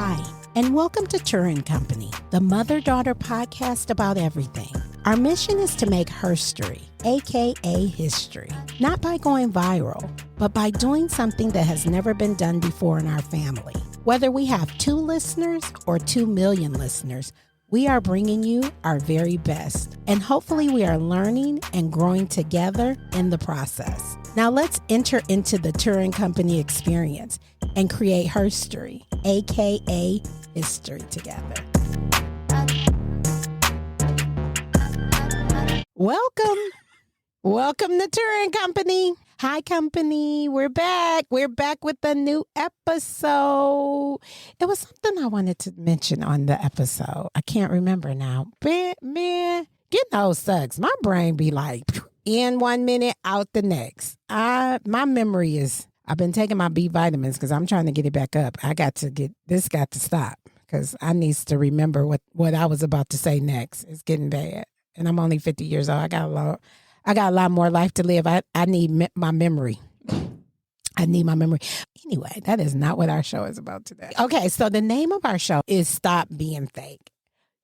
Hi, and welcome to Turra & Company, the mother-daughter podcast about everything. Our mission is to make herstory, aka history, not by going viral, but by doing something that has never been done before in our family. Whether we have 2 listeners or 2 million listeners, we are bringing you our very best, and hopefully we are learning and growing together in the process. Now let's enter into the Turra & Company experience and create herstory, aka history together. Welcome to Turra & Company. Hi, company. We're back. We're back with a new episode. It was something I wanted to mention on the episode. I can't remember now. But man, getting those sucks. My brain be like in 1 minute, out the next. My memory is, I've been taking my B vitamins because I'm trying to get it back up. This got to stop because I need to remember what I was about to say next. It's getting bad. And I'm only 50 years old. I got a lot more life to live. I need my memory. Anyway, that is not what our show is about today. Okay, so the name of our show is Stop Being Fake.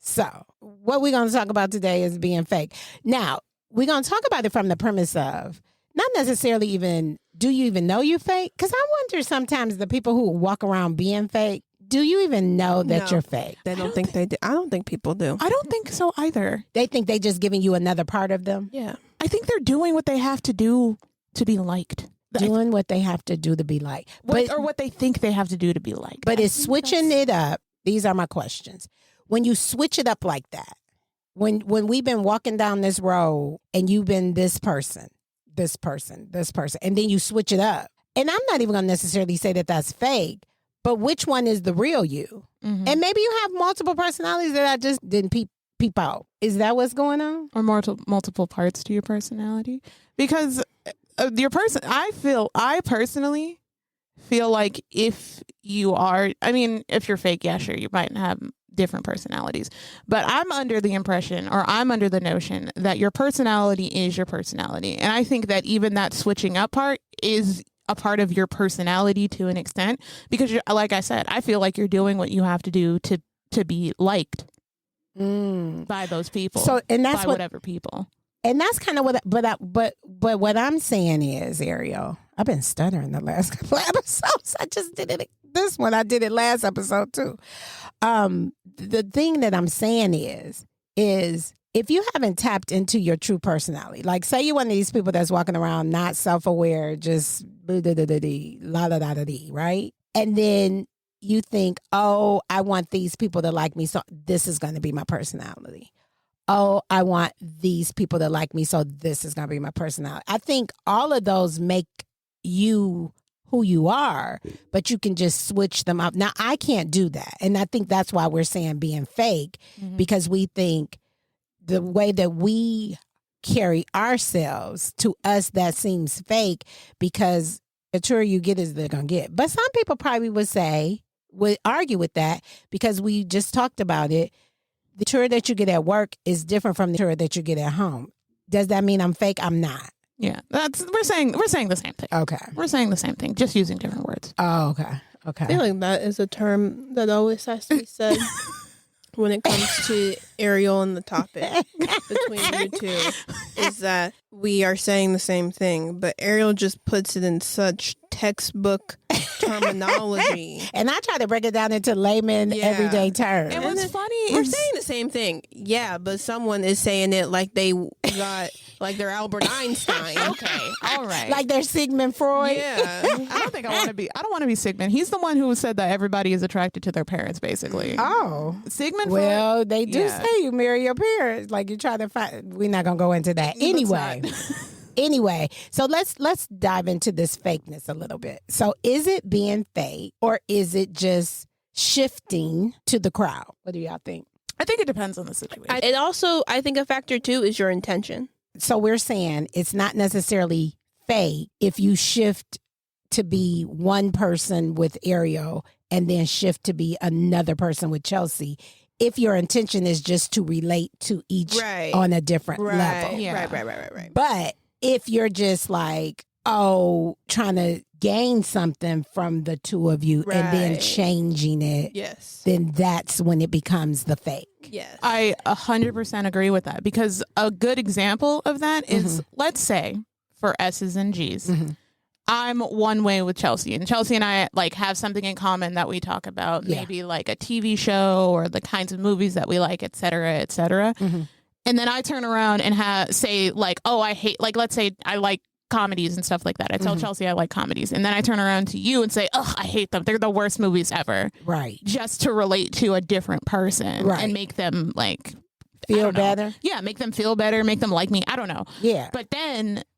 So what we're going to talk about today is being fake. Now, we're going to talk about it from the premise of not necessarily even, do you even know you're fake? Because I wonder sometimes the people who walk around being fake, do you even know that you're fake? They don't think they do. I don't think people do. I don't think so either. They think they just giving you another part of them? Yeah. I think they're doing what they have to do to be liked. Doing what they have to do to be liked. Or what they think they have to do to be liked. But it's switching it up. These are my questions. When you switch it up like that, when we've been walking down this road and you've been this person, and then you switch it up. And I'm not even going to necessarily say that that's fake, but which one is the real you? Mm-hmm. And maybe you have multiple personalities that I just didn't peep out. Is that what's going on? Or multiple parts to your personality? Because I personally feel like if you're fake, yeah, sure, you might have different personalities. But I'm under the notion that your personality is your personality. And I think that even that switching up part is a part of your personality to an extent, because like I said, I feel like you're doing what you have to do to be liked by those people. So, and that's whatever people. And that's kind of but what I'm saying is, Ariel, I've been stuttering the last couple of episodes. I just did it. This one, I did it last episode too. The thing that I'm saying is if you haven't tapped into your true personality, like say you're one of these people that's walking around not self-aware, just right? And then you think, oh, I want these people to like me, so this is going to be my personality. Oh, I want these people to like me, so this is going to be my personality. I think all of those make you who you are, but you can just switch them up. Now, I can't do that. And I think that's why we're saying being fake, because we think the way that we carry ourselves, to us, that seems fake, because the truer you get is they're going to get. But some people probably would argue with that, because we just talked about it. The tour that you get at work is different from the tour that you get at home. Does that mean I'm fake? I'm not. Yeah, we're saying the same thing. Okay, we're saying the same thing, just using different words. Oh, okay. I feel like that is a term that always has to be said when it comes to Ariel and the topic between you two, is that we are saying the same thing, but Ariel just puts it in such textbook terminology. And I try to break it down into layman everyday terms. And what's funny is we're saying the same thing. Yeah, but someone is saying it like they got like they're Albert Einstein. Okay. All right. Like they're Sigmund Freud. Yeah. I don't want to be Sigmund. He's the one who said that everybody is attracted to their parents, basically. Oh. Sigmund Freud. Well, they do say you marry your parents. Like you try to find, we're not going to go into that. Anyway, so let's dive into this fakeness a little bit. So is it being fake, or is it just shifting to the crowd? What do y'all think? I think it depends on the situation. It also, I think a factor too is your intention. So we're saying it's not necessarily fake if you shift to be one person with Ariel and then shift to be another person with Chelsi, if your intention is just to relate to each on a different level. Yeah. Right. But if you're just like, trying to gain something from the two of you and then Right. changing it, Yes. then that's when it becomes the fake. Yes. I 100% agree with that, because a good example of that is, let's say, for S's and G's, I'm one way with Chelsi, and Chelsi and I like have something in common that we talk about, maybe like a TV show or the kinds of movies that we like, et cetera, et cetera. And then I turn around and say like, oh, I hate, like, let's say I like comedies and stuff like that. I tell Chelsi I like comedies, and then I turn around to you and say, oh, I hate them. They're the worst movies ever. Right. Just to relate to a different person and make them like Feel better. Yeah, make them feel better, make them like me. I don't know. Yeah.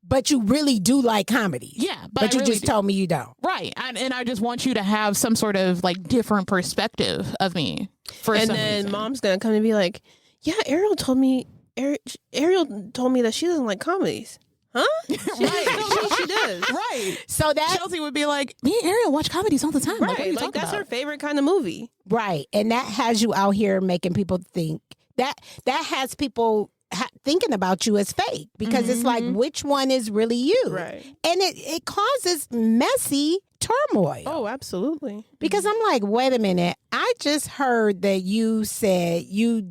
But you really do like comedies. Yeah, But you really just told me you don't. Right. And I just want you to have some sort of like different perspective of me for and some then reason. mom's gonna come and be like, yeah, Ariel told me that she doesn't like comedies. Huh? She does. Right. So that Chelsi would be like, me and Ariel watch comedies all the time. Like, what are Right. you Like talking that's about? her favorite kind of movie. right, and that has you out here making people think that has people thinking about you as fake, because it's like, which one is really you? Right. And it causes messy turmoil. Oh, absolutely. Because I'm like, wait a minute, I just heard that you said you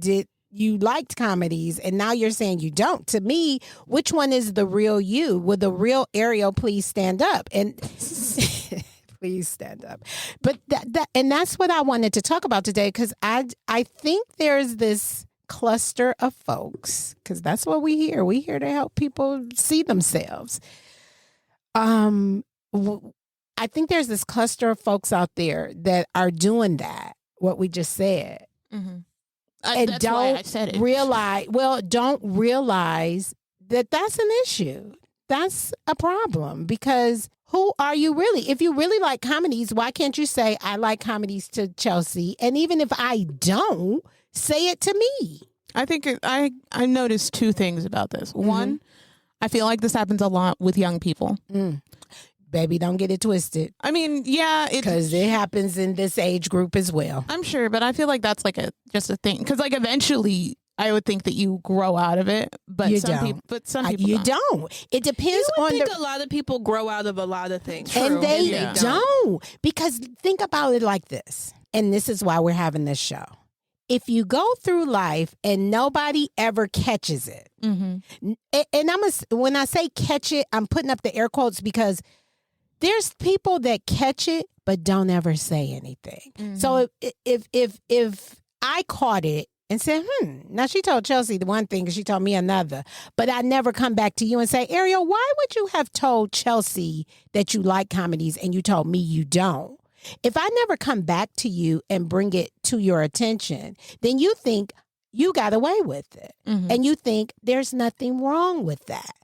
liked comedies, and now you're saying you don't. To me, which one is the real you? Would the real Ariel please stand up? And please stand up. But that's what I wanted to talk about today, because I think there's this cluster of folks, because that's what we hear. We here to help people see themselves. I think there's this cluster of folks out there that are doing that, what we just said. And that's why I said it. don't realize that that's an issue. That's a problem, because who are you really? If you really like comedies, why can't you say, I like comedies to Chelsi? And even if I don't, say it to me. I think I noticed two things about this. One, I feel like this happens a lot with young people. Baby, don't get it twisted. I mean, yeah, because it happens in this age group as well. I'm sure, but I feel like that's like just a thing. Because like eventually, I would think that you grow out of it, but You some don't. people, You don't. It depends I on think a lot of people grow out of a lot of things. and they Yeah. don't. Because think about it like this, and this is why we're having this show. If you go through life and nobody ever catches it, and when I say catch it, I'm putting up the air quotes, because there's people that catch it but don't ever say anything. So if I caught it and said, now she told Chelsi the one thing and she told me another, but I never come back to you and say, Ariel, why would you have told Chelsi that you like comedies and you told me you don't? If I never come back to you and bring it to your attention, then you think you got away with it. And you think there's nothing wrong with that.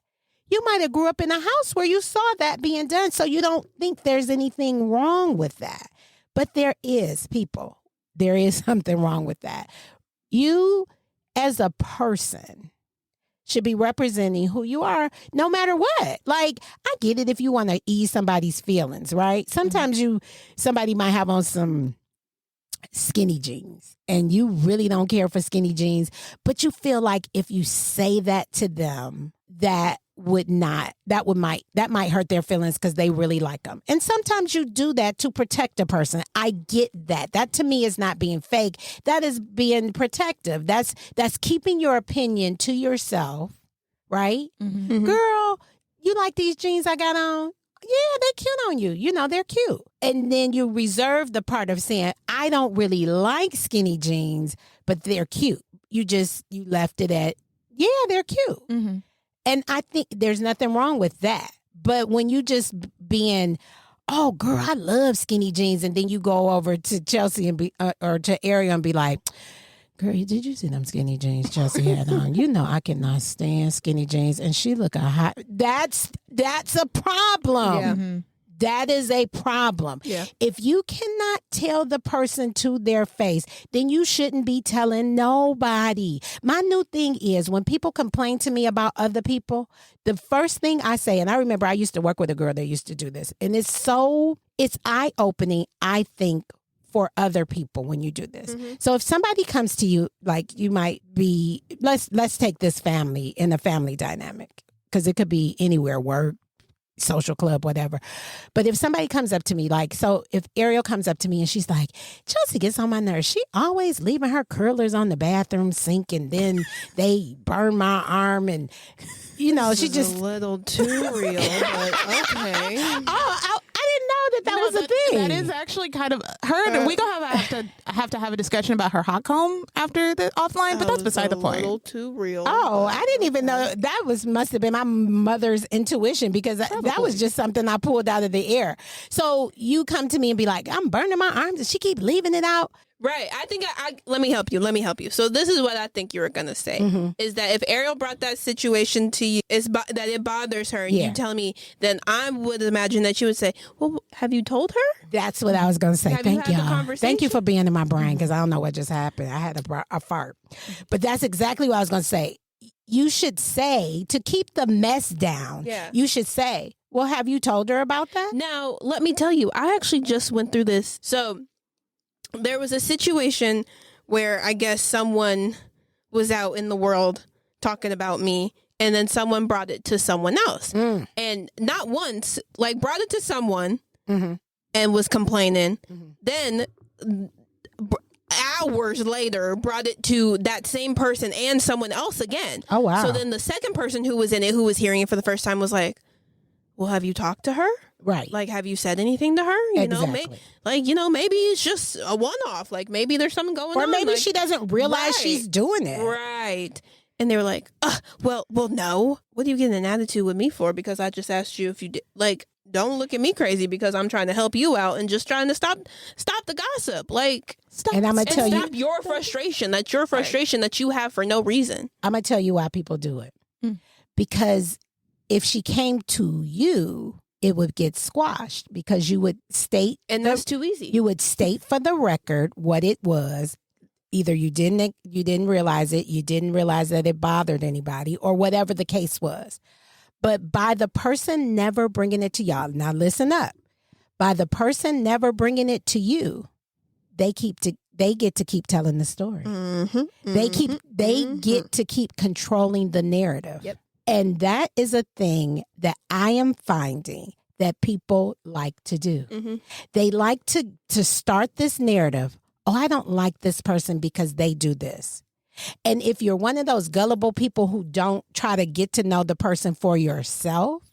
You might have grew up in a house where you saw that being done, so you don't think there's anything wrong with that. But there is, people. There is something wrong with that. You, as a person, should be representing who you are no matter what. Like, I get it if you want to ease somebody's feelings, right? Sometimes somebody might have on some skinny jeans and you really don't care for skinny jeans, but you feel like if you say that to them, that might hurt their feelings because they really like them. And sometimes you do that to protect a person. I get that. That to me is not being fake. That is being protective. That's keeping your opinion to yourself, right? Girl, you like these jeans I got on? Yeah, they're cute on you. You know, they're cute. And then you reserve the part of saying, I don't really like skinny jeans, but they're cute. You left it at, yeah, they're cute. And I think there's nothing wrong with that. But when you just being, oh, girl, I love skinny jeans, and then you go over to Chelsi and or to Ariel and be like, girl, did you see them skinny jeans Chelsi had on? You know I cannot stand skinny jeans, and she look a hot. That's a problem. Yeah. That is a problem. Yeah. If you cannot tell the person to their face, then you shouldn't be telling nobody. My new thing is when people complain to me about other people, the first thing I say, and I remember I used to work with a girl that used to do this, and it's eye-opening, I think, for other people when you do this. So if somebody comes to you, like you might be, let's take this family in a family dynamic, because it could be anywhere, work, social club, whatever. But if somebody comes up to me, like, so if Ariel comes up to me and she's like, Chelsi gets on my nerves. She always leaving her curlers on the bathroom sink and then they burn my arm and, you know, This she is just. a little too real, but okay. Oh, I didn't know that was a thing. That is actually kind of her. We gonna have to have a discussion about her hot comb after the offline, but that's beside the point. A little too real. Oh, I didn't even know that must have been my mother's intuition because that was just something I pulled out of the air. So you come to me and be like, I'm burning my arms and she keep leaving it out. Right. I think let me help you. So this is what I think you were going to say is that if Ariel brought that situation to you, that it bothers her, and you tell me, then I would imagine that you would say, well, have you told her? That's what I was going to say. Have Thank you you. had the conversation? Thank you for being in my brain because I don't know what just happened. I had a fart. But that's exactly what I was going to say. You should say, to keep the mess down, you should say, well, have you told her about that? Now, let me tell you, I actually just went through this. So there was a situation where I guess someone was out in the world talking about me, and then someone brought it to someone else. And not once, like brought it to someone and was complaining. Then hours later brought it to that same person and someone else again. Oh, wow. So then the second person who was in it, who was hearing it for the first time, was like, well, have you talked to her? Right. Like, have you said anything to her? You know, maybe it's just a one-off. Like, maybe there's something going on. Or maybe like, she doesn't realize she's doing it. Right. And they were like, well, no. What are you getting an attitude with me for? Because I just asked you if you did. Like, don't look at me crazy because I'm trying to help you out and just trying to stop the gossip. Like, stop. And I'm gonna tell you, stop your frustration. That's your frustration that you have for no reason. I'm gonna tell you why people do it. Because if she came to you, it would get squashed because you would state, and that's too easy. You would state for the record what it was. Either you didn't realize it, you didn't realize that it bothered anybody, or whatever the case was. But by the person never bringing it to y'all, now listen up. By the person never bringing it to you, they get to keep telling the story. They get to keep controlling the narrative. Yep. And that is a thing that I am finding that people like to do. They like to start this narrative. Oh, I don't like this person because they do this. And if you're one of those gullible people who don't try to get to know the person for yourself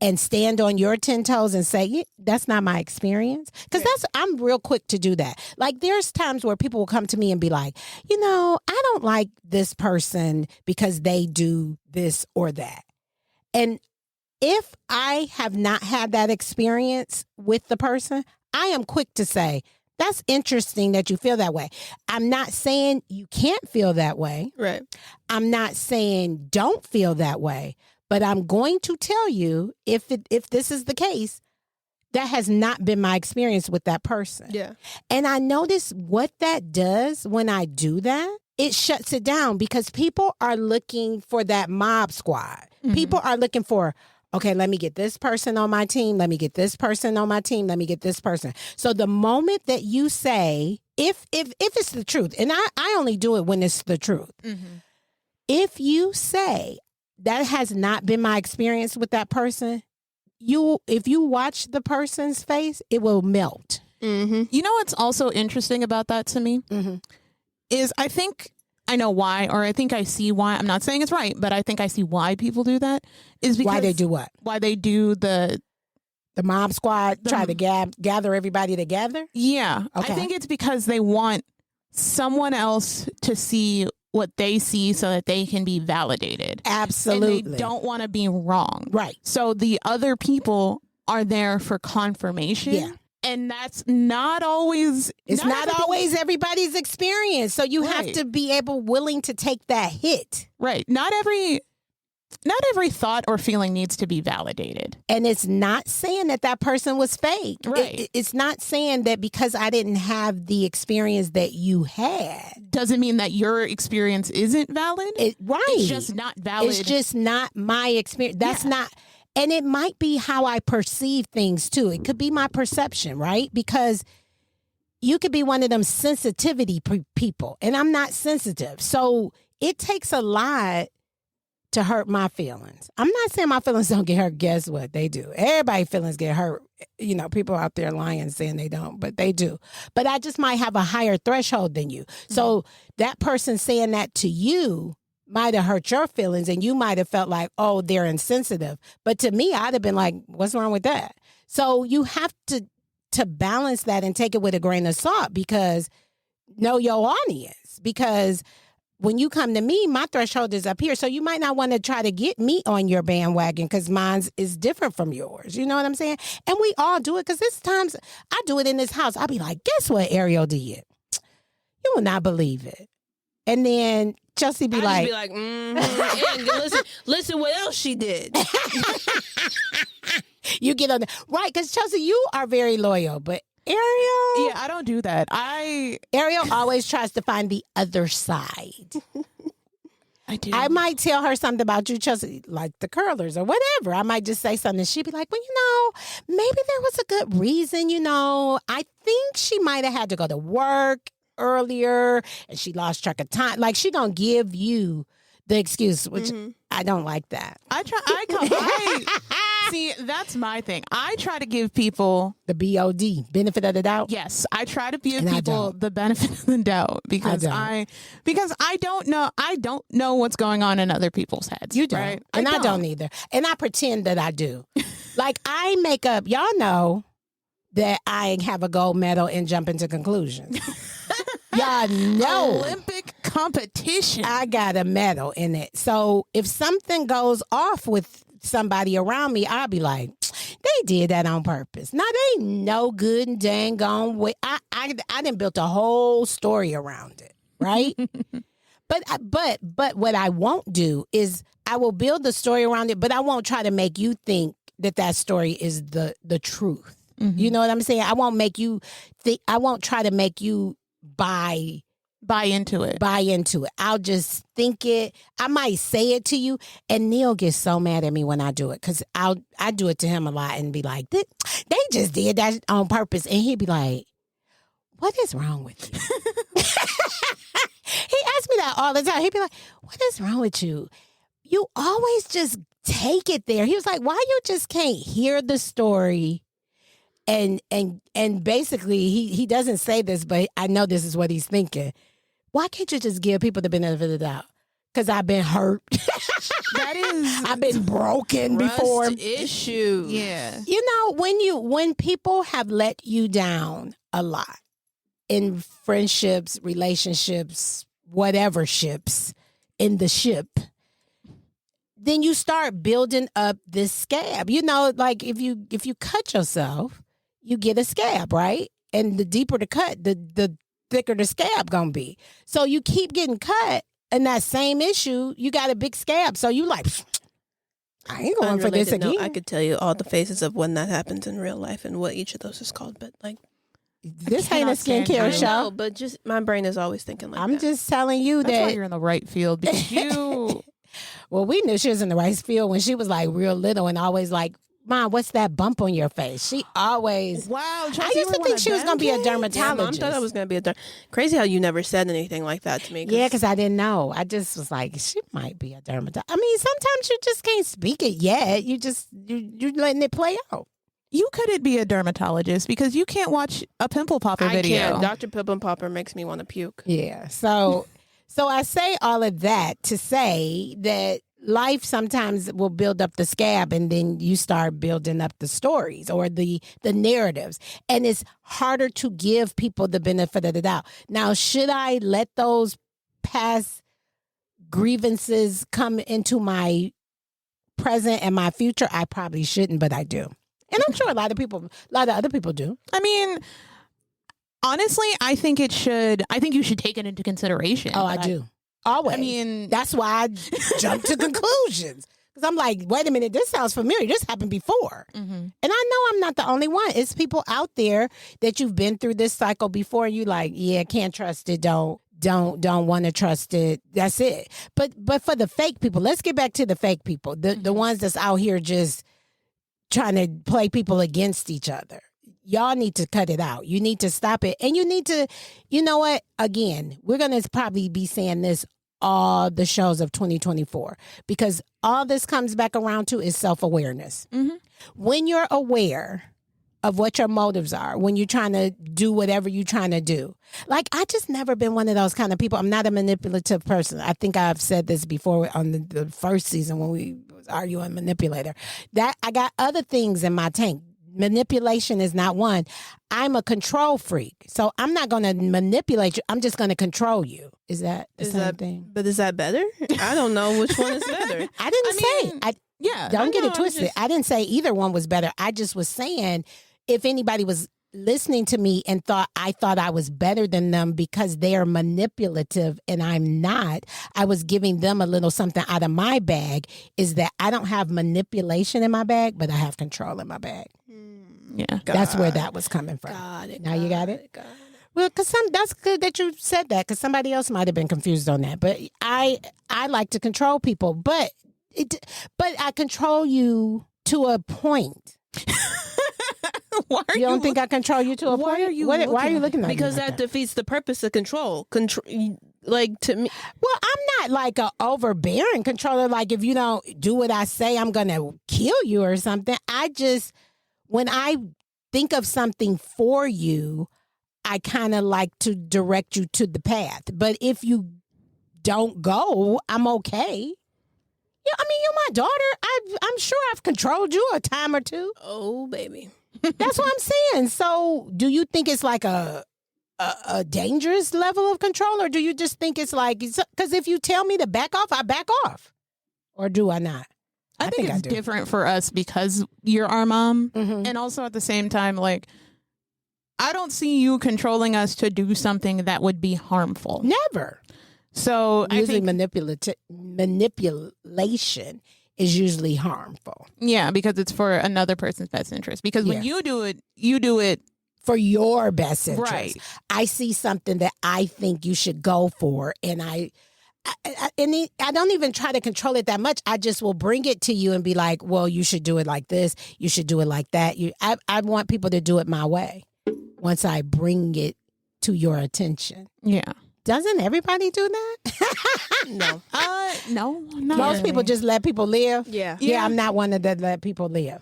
and stand on your 10 toes and say, yeah, that's not my experience. Because I'm real quick to do that. Like there's times where people will come to me and be like, you know, I don't like this person because they do this or that. And if I have not had that experience with the person, I am quick to say, that's interesting that you feel that way. I'm not saying you can't feel that way. Right. I'm not saying don't feel that way. But I'm going to tell you, if this is the case, that has not been my experience with that person. Yeah. And I notice what that does when I do that. It shuts it down because people are looking for that mob squad. People are looking for, okay, let me get this person on my team. Let me get this person on my team. Let me get this person. So the moment that you say, if it's the truth, and I only do it when it's the truth. If you say, that has not been my experience with that person, if you watch the person's face, it will melt. You know what's also interesting about that to me is I think I know why, or I think I see why. I'm not saying it's right, but I think I see why people do that. Is because why they do what? Why they do the mob squad, try to gather everybody together? Yeah. Okay. I think it's because they want someone else to see what they see so that they can be validated. Absolutely. And they don't want to be wrong. Right. So the other people are there for confirmation. Yeah. And that's not always... It's not always everybody's experience. So you have Right. to be willing to take that hit. Right. Not every thought or feeling needs to be validated. And it's not saying that person was fake. Right. It's not saying that because I didn't have the experience that you had. Doesn't mean that your experience isn't valid. Right. It's just not valid. It's just not my experience. That's not... And it might be how I perceive things too. It could be my perception, right? Because you could be one of them sensitivity people, and I'm not sensitive. So it takes a lot to hurt my feelings. I'm not saying my feelings don't get hurt. Guess what? They do. Everybody's feelings get hurt. People out there lying saying they don't, but they do. But I just might have a higher threshold than you. So that person saying that to you might have hurt your feelings, and you might have felt like, oh, they're insensitive. But to me, I'd have been like, what's wrong with that? So you have to balance that and take it with a grain of salt, because know your audience. Because when you come to me, my threshold is up here. So you might not want to try to get me on your bandwagon, because mine is different from yours. You know what I'm saying? And we all do it, because there's times I do it in this house. I'll be like, guess what Ariel did? You will not believe it. And then Chelsi be like, and listen what else she did. You get on the right, because Chelsi, you are very loyal, but Ariel, Yeah, I don't do that. Ariel always tries to find the other side. I do. I might tell her something about you, Chelsi, like the curlers or whatever. I might just say something. She'd be like, well, maybe there was a good reason, I think she might have had to go to work earlier and she lost track of time. Like, she gonna give you the excuse, which I don't like that. See, that's my thing. I try to give people The BOD, benefit of the doubt. Yes, I try to give And I people don't. the benefit of the doubt, because I don't know what's going on in other people's heads. You don't. right? And I don't either. And I pretend that I do. Like, I make up, y'all know that I have a gold medal in jumping to conclusions. Y'all know. Olympic competition. I got a medal in it. So if something goes off with somebody around me, I'll be like, they did that on purpose. Now, they no good and dang gone. I done built a whole story around it, right? But what I won't do is I will build the story around it, but I won't try to make you think that story is the truth. You know what I'm saying? I won't make you think. I won't try to make you buy into it. I'll just think it. I might say it to you, and Neil gets so mad at me when I do it, because I do it to him a lot and be like, they just did that on purpose, and he'd be like, what is wrong with you? He asks me that all the time. He'd be like, what is wrong with you? You always just take it there. He was like, why you just can't hear the story? And basically, he doesn't say this, but I know this is what he's thinking. Why can't you just give people the benefit of the doubt? Because I've been hurt. I've been broken before. Issue. Yeah. When people have let you down a lot in friendships, relationships, whatever ships, in the ship, then you start building up this scab. Like if you cut yourself, you get a scab, right? And the deeper the cut, the thicker the scab gonna be. So you keep getting cut, and that same issue, you got a big scab. So you like, I ain't going for this again. I could tell you all the phases of when that happens in real life and what each of those is called, but like, this ain't a skincare I show. know, but just my brain is always thinking like I'm that. just telling you That's why that you're in the right field, because you. Well, we knew she was in the right field when she was like real little and always like, Mom, what's that bump on your face? She always. Wow. I used to think she was going to be a dermatologist. Yeah, Mom thought I was going to be a Crazy how you never said anything like that to me. Yeah, because I didn't know. I just was like, she might be a dermatologist. I mean, sometimes you just can't speak it yet. You're letting it play out. You couldn't be a dermatologist because you can't watch a pimple popper video. I can't. Dr. Pimple Popper makes me want to puke. Yeah. So I say all of that to say that life sometimes will build up the scab, and then you start building up the stories or the narratives. And it's harder to give people the benefit of the doubt. Now, should I let those past grievances come into my present and my future? I probably shouldn't, but I do. And I'm sure a lot of other people do. I mean, honestly, I think you should take it into consideration. Oh, I do. Always. I mean, that's why I jump to conclusions. Because I'm like, wait a minute, this sounds familiar. This happened before. mm-hmm. And I know I'm not the only one. It's people out there that you've been through this cycle before, and you like, yeah, can't trust it. Don't want to trust it. That's it. But for the fake people, let's get back to the fake people. The ones that's out here just trying to play people against each other. Y'all need to cut it out. You need to stop it. And you need to, you know what? Again, we're going to probably be saying this all the shows of 2024 because all this comes back around to is self-awareness. Mm-hmm. When you're aware of what your motives are, when you're trying to do whatever you're trying to do. Like, I just never been one of those kind of people. I'm not a manipulative person. I think I've said this before on the first season when we was arguing manipulator. That I got other things in my tank. Manipulation is not one. I'm a control freak. So I'm not going to manipulate you. I'm just going to control you. Is that the same thing? But is that better? I don't know which one is better. I didn't say. Yeah. Don't get it twisted. I didn't say either one was better. I just was saying if anybody was listening to me and thought I was better than them because they're manipulative and I'm not, I was giving them a little something out of my bag, is that I don't have manipulation in my bag, but I have control in my bag. Yeah. That's where that was coming from. Got it. Now you got it? Well, because that's good that you said that, because somebody else might have been confused on that. But I like to control people, but I control you to a point. Why are You don't think I control you to a point? Why are you why are you looking at me Because like that defeats the purpose of control. Like, to me, Well, I'm not like a overbearing controller. Like, if you don't do what I say, I'm going to kill you or something. When I think of something for you, I kind of like to direct you to the path. But if you don't go, I'm okay. Yeah, I mean, you're my daughter. I'm sure I've controlled you a time or two. oh, baby. That's what I'm saying. So do you think it's like a dangerous level of control, or do you just think it's like, because if you tell me to back off, I back off? Or do I not? I think it's do. different for us because you're our mom. Mhm. And also at the same time, like, I don't see you controlling us to do something that would be harmful. Never. So Usually I think, manipulation is usually harmful. yeah, because it's for another person's best interest. Because when you do it For your best interest. right. I see something that I think you should go for, and I don't even try to control it that much. I just will bring it to you and be like, well, you should do it like this. You should do it like that. I want people to do it my way once I bring it to your attention. Yeah. Doesn't everybody do that? No. No, not Most really. people just let people live. Yeah. Yeah, I'm not one of that let people live.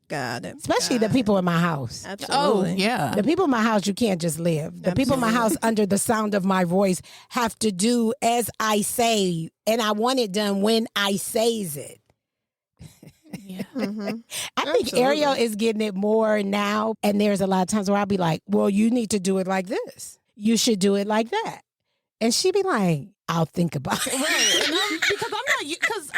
Got it. Especially the people in my house. Oh, Absolutely. yeah. The people in my house, you can't just live. The people in my house under the sound of my voice have to do as I say, and I want it done when I says it. Yeah. Mm-hmm. I think Absolutely. Ariel is getting it more now, and there's a lot of times where I'll be like, well, you need to do it like this. You should do it like that. And she be like, I'll think about it. Right. Because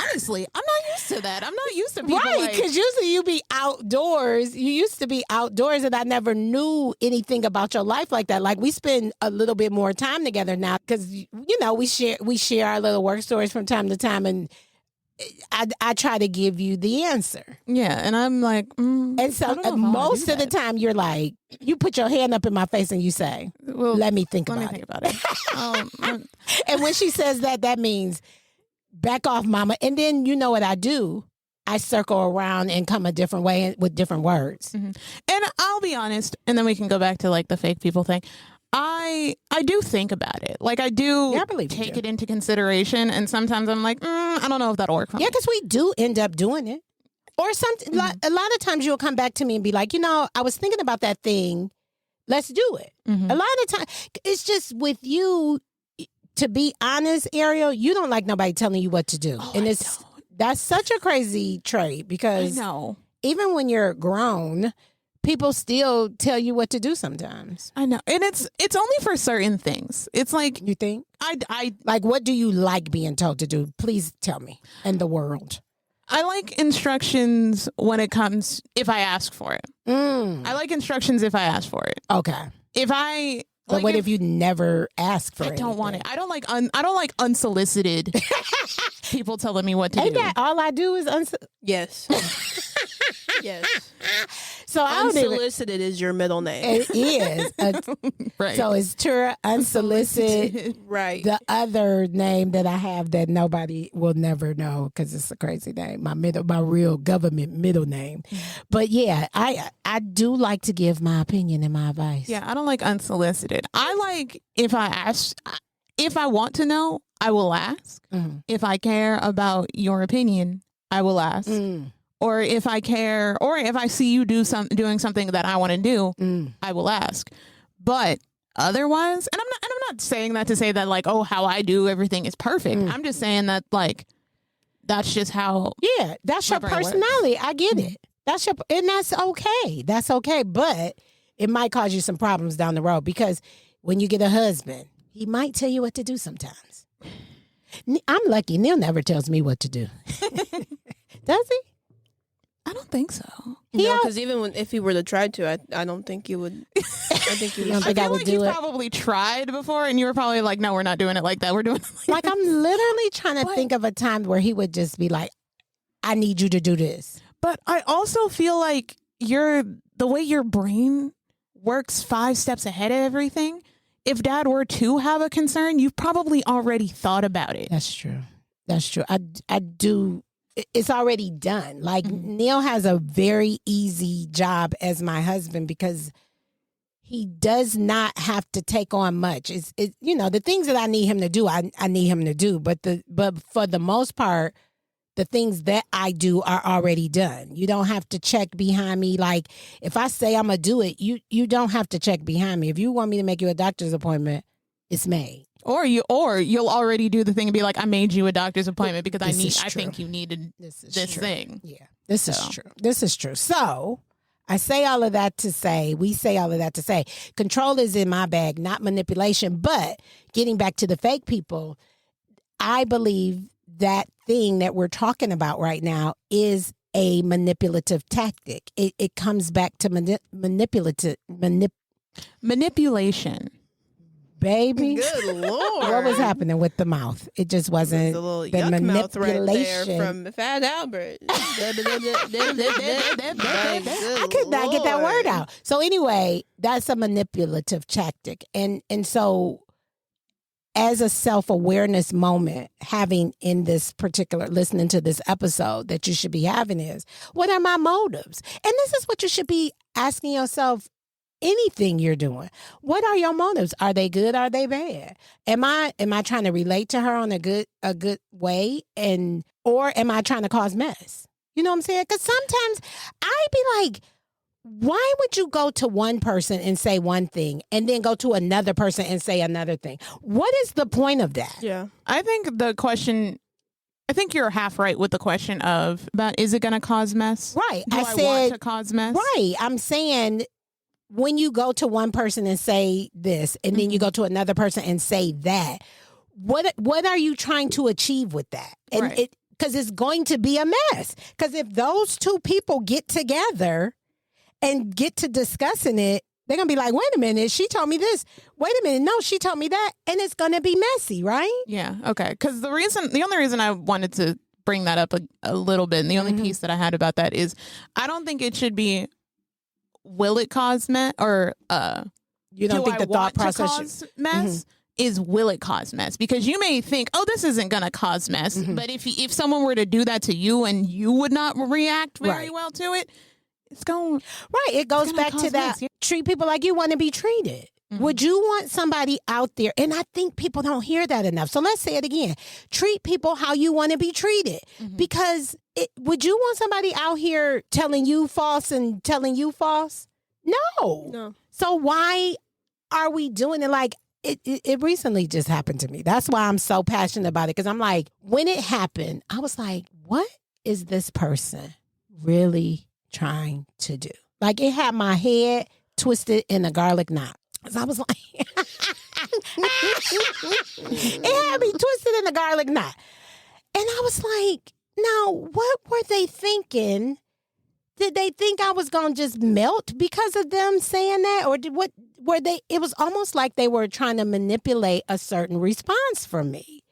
honestly, I'm not used to that. I'm not used to people Right, like, because usually you be outdoors. You used to be outdoors, and I never knew anything about your life like that. Like, we spend a little bit more time together now because, we share our little work stories from time to time, and I try to give you the answer. yeah, and I'm like, And so I don't know if I wanna most do of the that. time, you're like, you put your hand up in my face and you say, well, let me think let me about think it. about it. And when she says that, that means back off, mama. And then you know what I do? I circle around and come a different way with different words. And I'll be honest, and then we can go back to like the fake people thing. I do think about it. Like, I do Yeah, I believe you take do. it into consideration, and sometimes I'm like, I don't know if that'll work for me. Yeah, because we do end up doing it. Or something. A lot of times you'll come back to me and be like, I was thinking about that thing. Let's do it. Mhm. A lot of times, it's just with you, to be honest, Ariel, you don't like nobody telling you what to do. Oh, And I that's such a crazy trait I because know. even when you're grown, people still tell you what to do sometimes. I know. And it's only for certain things. It's like, You think? I Like, what do you like being told to do? Please tell me. And the world. like instructions when it comes, if I ask for it. I like instructions if I ask for it. Okay. If I... But like what if you never ask for it? I don't want it. I don't like unsolicited people telling me what to Ain't do. that all I do is Yes. Yes. So I don't even. Unsolicited is your middle name. It is. Right. So it's Turra unsolicited. Right. The other name that I have that nobody will never know because it's a crazy name. My real government middle name. But yeah, I do like to give my opinion and my advice. Yeah, I don't like unsolicited. I like if I ask if I want to know, I will ask. If I care about your opinion, I will ask. Or if I care, or if I see you doing something that I want to do, I will ask. But otherwise, and I'm not saying that to say that like, oh, how I do everything is perfect. I'm just saying that like, that's just how. Yeah, that's your personality. I get it. And that's okay. That's okay. But it might cause you some problems down the road because when you get a husband, he might tell you what to do sometimes. I'm lucky. Neil never tells me what to do. Does he? I don't think so. No, because even if he were to try to, I don't think he would. I think he would. I feel like you probably tried before, and you were probably like, "No, we're not doing it like that. We're doing it like I'm literally trying to think of a time where he would just be like, "I need you to do this." But I also feel like the way your brain works 5 steps ahead of everything. If Dad were to have a concern, you've probably already thought about it. That's true. I do. It's already done. Like Neil has a very easy job as my husband because he does not have to take on much. It's the things that I need him to do, I need him to do. But for the most part, the things that I do are already done. You don't have to check behind me. Like if I say I'm gonna do it, you don't have to check behind me. If you want me to make you a doctor's appointment, it's made. Or you'll already do the thing and be like, I made you a doctor's appointment because I think you needed this thing. Yeah, this is true. This is true. So I say all of that to say, control is in my bag, not manipulation. But getting back to the fake people, I believe that thing that we're talking about right now is a manipulative tactic. It comes back to manipulation. Baby, good Lord, what was happening with the mouth? It just wasn't a little the yuck manipulation mouth right there from Fat Albert. I could not get that word out. So anyway, that's a manipulative tactic, and so as a self-awareness moment, having in this particular listening to this episode that you should be having is, what are my motives? And this is what you should be asking yourself. Anything you're doing, what are your motives? Are they good? Are they bad? Am I trying to relate to her on a good way, or am I trying to cause mess? You know what I'm saying? Because sometimes I be like, why would you go to one person and say one thing and then go to another person and say another thing? What is the point of that? Yeah, I think you're half right with the question about is it going to cause mess? Right. I said, want to cause mess? Right. I'm saying, when you go to one person and say this, and then you go to another person and say that, what are you trying to achieve with that? And because it's going to be a mess. Because if those two people get together and get to discussing it, they're going to be like, wait a minute, she told me this. Wait a minute, no, she told me that. And it's going to be messy, right? Yeah, okay. Because the only reason I wanted to bring that up a little bit, and the only piece that I had about that is, I don't think it should be, will it cause mess, or you don't think the thought process mess is, will it cause mess? Because you may think, oh, this isn't going to cause mess, but if someone were to do that to you and you would not react very well to it, it's going it goes back to that. Treat people like you want to be treated. Would you want somebody out there? And I think people don't hear that enough. So let's say it again. Treat people how you want to be treated. Because would you want somebody out here telling you false and telling you false? No. So why are we doing it? Like, it recently just happened to me. That's why I'm so passionate about it. Because I'm like, when it happened, I was like, what is this person really trying to do? Like, it had my head twisted in a garlic knot. So I was like, it had me twisted in a garlic knot. And I was like, now, what were they thinking? Did they think I was going to just melt because of them saying that? Or what were they? It was almost like they were trying to manipulate a certain response from me.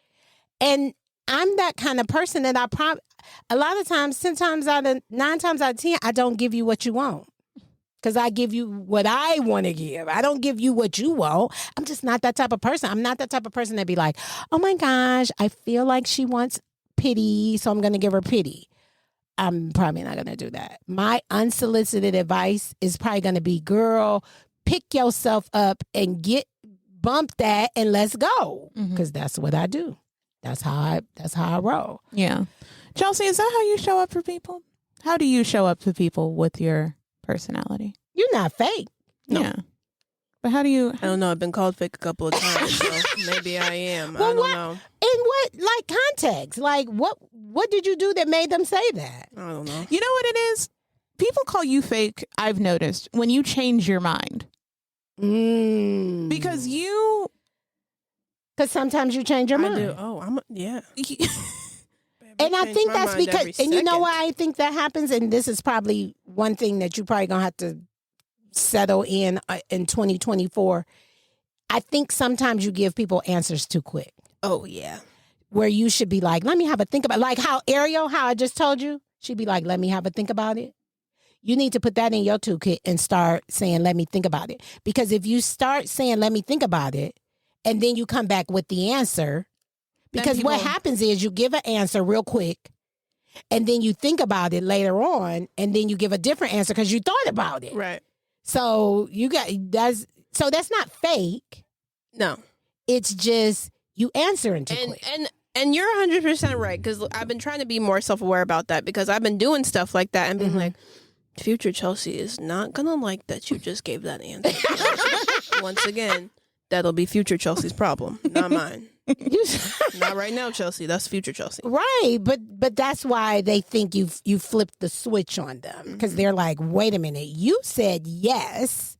And I'm that kind of person that a lot of times, 9 times out of 10, I don't give you what you want. Because I give you what I want to give. I don't give you what you want. I'm just not that type of person. I'm not that type of person that be like, oh my gosh, I feel like she wants pity, so I'm going to give her pity. I'm probably not going to do that. My unsolicited advice is probably going to be, girl, pick yourself up and get bump that and let's go. Mhm. Because that's what I do. That's how I roll. Yeah. Chelsi, is that how you show up for people? How do you show up to people with your personality? You're not fake. No. Yeah. But how do you? I don't know. I've been called fake a couple of times, so maybe I am. Well, I don't what- know. In what context? Like what did you do that made them say that? I don't know. You know what it is? People call you fake, I've noticed, when you change your mind. Because you... Because sometimes you change your I mind. do. Oh, yeah. And I think that's because, and you know why I think that happens? And this is probably one thing that you probably going to have to settle in 2024. I think sometimes you give people answers too quick. Oh, yeah. Where you should be like, let me have a think about it. Like how Ariel, how I just told you, she'd be like, let me have a think about it. You need to put that in your toolkit and start saying, let me think about it. Because if you start saying, let me think about it, and then you come back with the answer, because what happens is you give an answer real quick, and then you think about it later on, and then you give a different answer because you thought about it. Right. So that's not fake. No. It's just you answering too quick. And you're 100% right, because I've been trying to be more self-aware about that, because I've been doing stuff like that and being like, future Chelsi is not going to like that you just gave that answer. Once again, that'll be future Chelsi's problem, not mine. Not right now, Chelsi. That's future Chelsi. Right, but that's why they think you flipped the switch on them, because they're like, wait a minute, you said yes,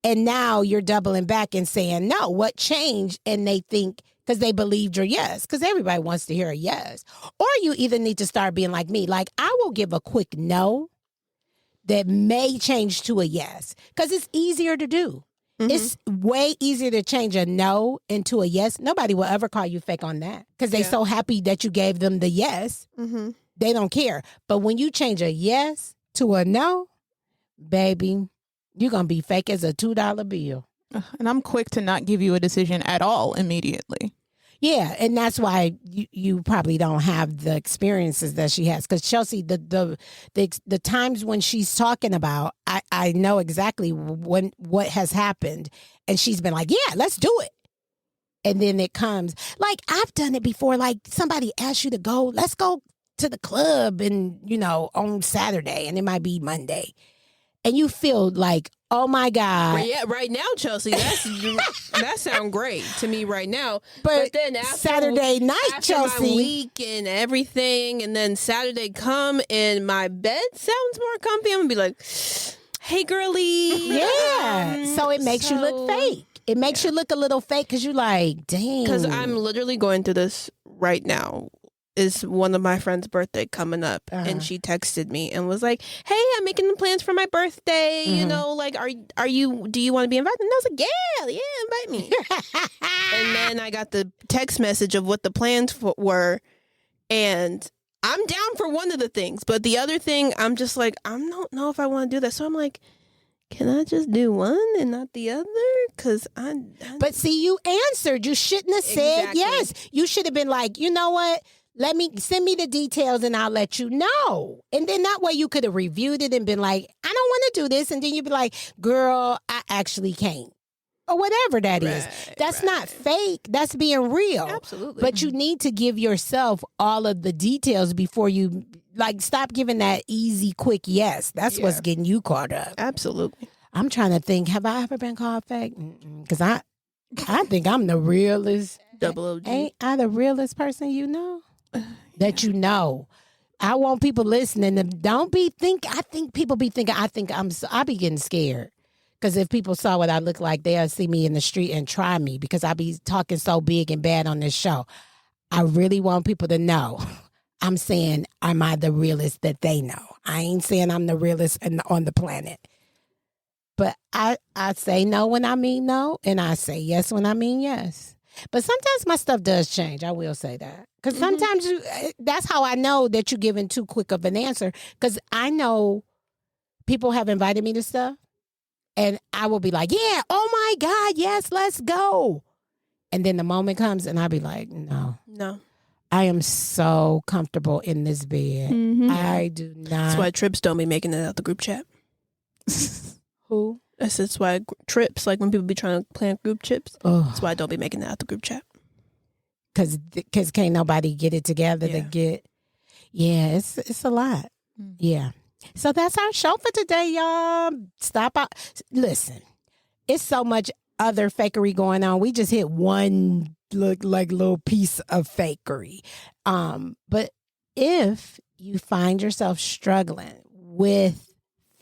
and now you're doubling back and saying no. What changed? And they think because they believed your yes, because everybody wants to hear a yes. Or you either need to start being like me, like I will give a quick no that may change to a yes, because it's easier to do. It's way easier to change a no into a yes. Nobody will ever call you fake on that because they're so happy that you gave them the yes. They don't care. But when you change a yes to a no, baby, you're going to be fake as a $2 bill. And I'm quick to not give you a decision at all immediately. Yeah, and that's why you probably don't have the experiences that she has. Because Chelsi, the times when she's talking about, I know exactly what has happened, and she's been like, "Yeah, let's do it," and then it comes. Like I've done it before. Like somebody asks you to go, let's go to the club, and on Saturday, and it might be Monday, and you feel like, oh my God. Yeah, right now, Chelsi, that sounds great to me right now. But then after Saturday night, after Chelsi, my week and everything, and then Saturday come and my bed sounds more comfy, I'm gonna be like, hey girly. Yeah. So it makes you look fake. It makes you look a little fake because you're like, dang. Because I'm literally going through this right now. Is one of my friend's birthday coming up, and she texted me and was like, "Hey, I'm making the plans for my birthday. Like, do you want to be invited?" And I was like, "Yeah, invite me." And then I got the text message of what the plans were, and I'm down for one of the things, but the other thing, I'm just like, I don't know if I want to do that. So I'm like, can I just do one and not the other? Because But see, you answered. You shouldn't have said yes. You should have been like, you know what? Send me the details and I'll let you know. And then that way you could have reviewed it and been like, I don't want to do this. And then you'd be like, girl, I actually can't. Or whatever that is. That's not fake. That's being real. Absolutely. But you need to give yourself all of the details before you, stop giving that easy, quick yes. That's what's getting you caught up. Absolutely. I'm trying to think, have I ever been called fake? Because I think I'm the realest. Double OG. Ain't I the realest person you know? That you know. I want people listening to I think people be thinking I be getting scared. Because if people saw what I look like, they'll see me in the street and try me because I be talking so big and bad on this show. I really want people to know. I'm saying, am I the realest that they know? I ain't saying I'm the realest on the planet. But I say no when I mean no, and I say yes when I mean yes. But sometimes my stuff does change. I will say that. Because sometimes that's how I know that you're giving too quick of an answer. Because I know people have invited me to stuff. And I will be like, yeah, oh my God, yes, let's go. And then the moment comes and I'll be like, no. I am so comfortable in this bed. I do not. That's why Trips don't be making it out the group chat. Who? That's why trips, like when people be trying to plan group trips, Oh, that's why I don't be making that out the group chat. because can't nobody get it together to Yeah. get. Yeah, it's a lot. Mm. Yeah. So that's our show for today, y'all. Stop out. Listen, it's so much other fakery going on. We just hit one little piece of fakery. But if you find yourself struggling with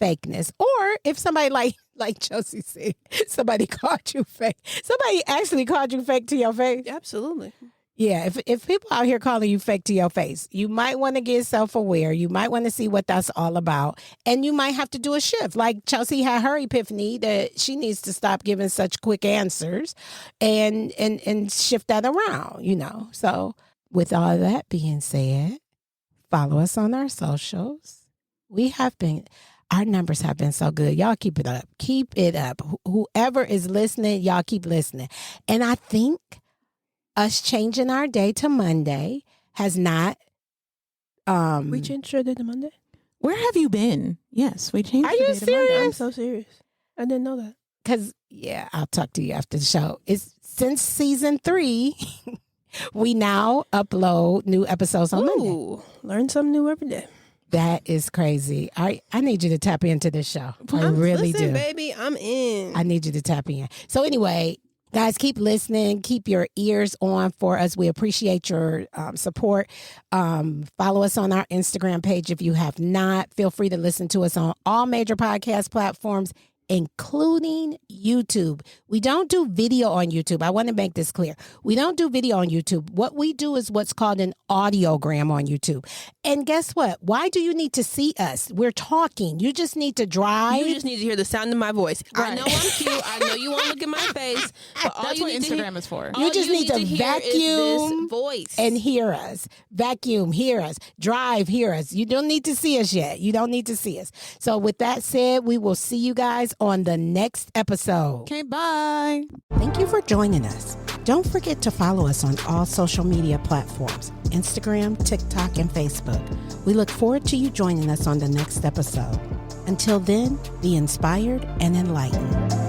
fakeness, or if somebody like Chelsi said, somebody called you fake. Somebody actually called you fake to your face. Absolutely. Yeah, if people out here calling you fake to your face, you might want to get self-aware. You might want to see what that's all about. And you might have to do a shift. Like Chelsi had her epiphany that she needs to stop giving such quick answers and shift that around, you know. So with all that being said, follow us on our socials. Our numbers have been so good. Y'all keep it up. Keep it up. Whoever is listening, y'all keep listening. And I think us changing our day to Monday has not. We changed our day to Monday. Where have you been? Yes, we changed. Are the you day to serious? Monday. I'm so serious. I didn't know that. Because, yeah, I'll talk to you after the show. It's since season 3, we now upload new episodes on Monday. Ooh, learn something new every day. That is crazy. I need you to tap into this show. I really Listen, do. baby, I'm in. I need you to tap in. So anyway, guys, keep listening. Keep your ears on for us. We appreciate your support. Follow us on our Instagram page if you have not. Feel free to listen to us on all major podcast platforms, including YouTube. We don't do video on YouTube. I want to make this clear. We don't do video on YouTube. What we do is what's called an audiogram on YouTube. And guess what? Why do you need to see us? We're talking. You just need to drive. You just need to hear the sound of my voice. Right. I know I'm cute. I know you want to look at my face. But all That's you what need to Instagram hear, is for. You all just need to hear is vacuum this voice and hear us. Vacuum, hear us. Drive, hear us. You don't need to see us yet. You don't need to see us. So with that said, we will see you guys on the next episode. Okay, bye. Thank you for joining us. Don't forget to follow us on all social media platforms, Instagram, TikTok, and Facebook. We look forward to you joining us on the next episode. Until then, be inspired and enlightened.